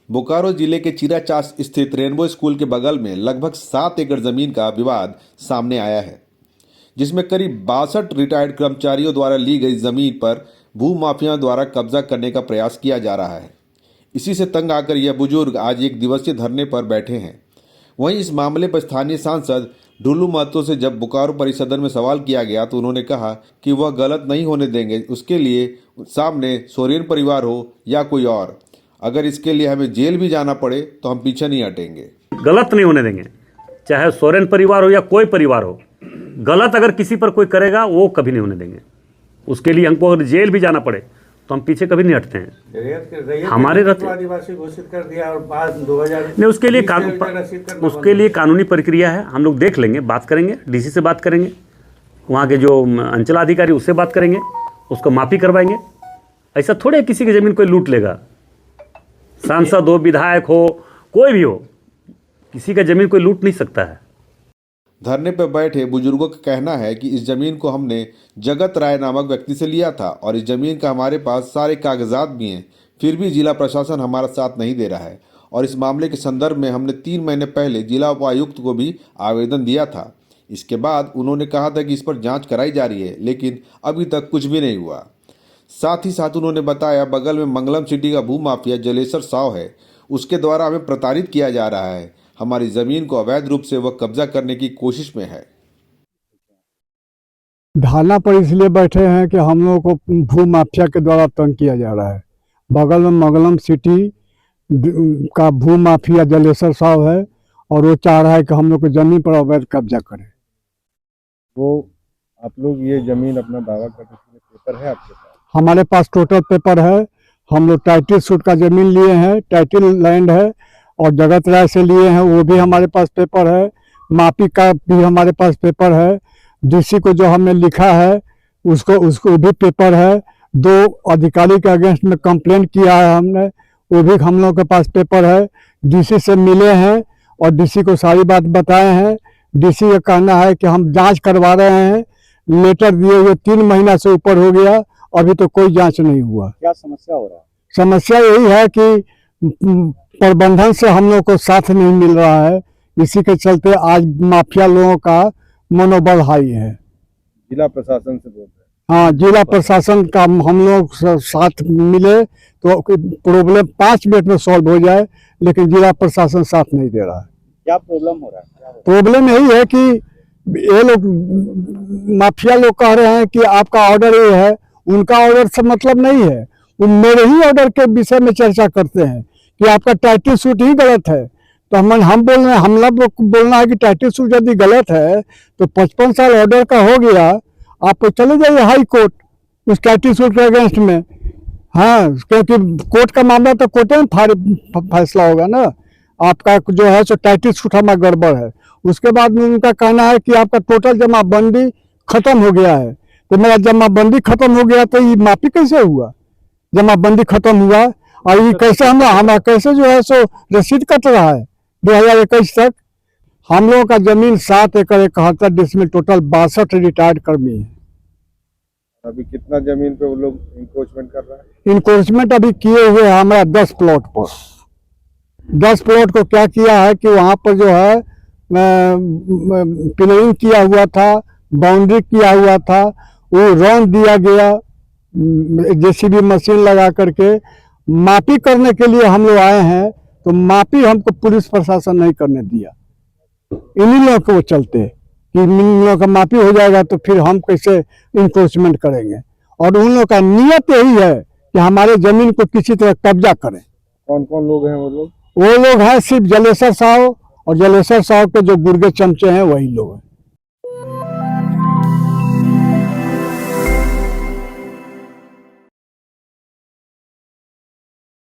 बोकारो जिले के चिराचास स्थित रेनबो स्कूल के बगल में लगभग 7 एकड़ जमीन का विवाद सामने आया है, जिसमें करीब 62 रिटायर्ड कर्मचारियों द्वारा ली गई जमीन पर भूमाफियाओं द्वारा कब्जा करने का प्रयास किया जा रहा है। इसी से तंग आकर यह बुजुर्ग आज एक दिवसीय धरने पर बैठे हैं। वहीं इस मामले पर स्थानीय सांसद ढुल्लू महतो से जब बोकारो परिसदन में सवाल किया गया तो उन्होंने कहा कि वह गलत नहीं होने देंगे, उसके लिए सामने सोरेन परिवार हो या कोई और, अगर इसके लिए हमें जेल भी जाना पड़े तो हम पीछे नहीं हटेंगे। गलत नहीं होने देंगे, चाहे सोरेन परिवार हो या कोई परिवार हो। गलत अगर किसी पर कोई करेगा वो कभी नहीं होने देंगे। उसके लिए हमको अगर जेल भी जाना पड़े तो हम पीछे कभी नहीं हटते हैं। हमारे आदिवासी घोषित कर दिया और बाद 2000 नहीं, उसके लिए कानूनी प्रक्रिया है। हम लोग देख लेंगे, बात करेंगे, डीसी से बात करेंगे, वहाँ के जो अंचलाधिकारी उससे बात करेंगे, उसको माफ़ी करवाएंगे। ऐसा थोड़े किसी की ज़मीन कोई लूट लेगा। सांसद हो, विधायक हो, कोई भी हो, किसी का ज़मीन कोई लूट नहीं सकता है। धरने पर बैठे बुजुर्गों का कहना है कि इस जमीन को हमने जगत राय नामक व्यक्ति से लिया था और इस जमीन का हमारे पास सारे कागजात भी हैं, फिर भी जिला प्रशासन हमारा साथ नहीं दे रहा है। और इस मामले के संदर्भ में हमने 3 महीने पहले जिला उपायुक्त को भी आवेदन दिया था। इसके बाद उन्होंने कहा था कि इस पर जांच कराई जा रही है, लेकिन अभी तक कुछ भी नहीं हुआ। साथ ही साथ उन्होंने बताया बगल में मंगलम सिटी का भूमाफिया जलेसर साव है, उसके द्वारा हमें प्रताड़ित किया जा रहा है। हमारी जमीन को अवैध रूप से वह कब्जा करने की कोशिश में है। धरना पर इसलिए बैठे हैं कि हम लोगों को भूमाफिया के द्वारा तंग किया जा रहा है। बगल में मंगलम सिटी का भूमाफिया जलेसर साहब है और वो चाह रहा है कि हम लोग की जमीन पर अवैध कब्जा करें। वो आप लोग ये जमीन अपना दावा करते हैं, पेपर है आपके पास? हमारे पास टोटल पेपर है। हम लोग टाइटल सूट का जमीन लिए हैं, टाइटल लैंड है, और जगत राय से लिए हैं, वो भी हमारे पास पेपर है। मापी का भी हमारे पास पेपर है। डीसी को जो हमने लिखा है उसको भी पेपर है। 2 अधिकारी के अगेंस्ट में कंप्लेंट किया है हमने, वो भी हम लोग के पास पेपर है। डीसी से मिले हैं और डीसी को सारी बात बताए हैं। डीसी का कहना है कि हम जांच करवा रहे हैं। लेटर दिए हुए 3 महीना से ऊपर हो गया, अभी तो कोई जांच नहीं हुआ। क्या समस्या हो रहा है? समस्या यही है कि प्रबंधन से हम लोग को साथ नहीं मिल रहा है। इसी के चलते आज माफिया लोगों का मनोबल हाई है। जिला प्रशासन से बोल रहे हैं? हाँ, जिला प्रशासन का हम लोग साथ मिले तो प्रॉब्लम 5 मिनट में सॉल्व हो जाए, लेकिन जिला प्रशासन साथ नहीं दे रहा है। क्या प्रॉब्लम हो रहा है? प्रॉब्लम यही है कि ये लोग माफिया लोग कह रहे हैं कि आपका ऑर्डर ये है, उनका ऑर्डर से मतलब नहीं है। वो मेरे ही ऑर्डर के विषय में चर्चा करते हैं कि आपका टाइटल सूट ही गलत है। तो हम बोल रहे हैं, हम लोग बोलना है कि टाइटल सूट यदि गलत है तो 55 साल ऑर्डर का हो गया, आप चले जाइए हाई कोर्ट उस टाइटल सूट के अगेंस्ट में। हाँ, क्योंकि कोर्ट का मामला तो कोर्ट में फैसला होगा ना। आपका जो है सो टाइटल सूट हमारा गड़बड़ है। उसके बाद में उनका कहना है कि आपका टोटल जमाबंदी खत्म हो गया है। तो मेरा जमाबंदी खत्म हो गया तो ये माफी कैसे हुआ? जमाबंदी खत्म हुआ और ये कैसे हमारा कैसे जो है सो रसीद कट रहा है 2021 तक। हम लोगों का जमीन 7 एकड़ 71 डिसमिल टोटल 62 रिटायर्ड कर्मी है। अभी कितना जमीन पे वो लोग इंक्रोचमेंट कर रहे हैं? इंक्रोचमेंट अभी किए हुए हैं हमारा 10 प्लॉट पर। 10 प्लॉट को क्या किया है कि वहाँ पर जो है पिलरिंग किया हुआ था, बाउंड्री किया हुआ था, वो रौंद दिया गया जेसीबी मशीन लगा करके। मापी करने के लिए हम लोग आए हैं तो मापी हमको पुलिस प्रशासन नहीं करने दिया। इन्हीं लोगों को चलते कि इन लोगों का मापी हो जाएगा तो फिर हम कैसे इंक्रोचमेंट करेंगे। और उन लोगों का नियत यही है कि हमारे जमीन को किसी तरह कब्जा करें। कौन कौन लोग हैं वो लोग? वो लोग हैं सिर्फ जलेसर साहब और जलेसर साहब के जो गुर्गे चमचे हैं वही लोग हैं।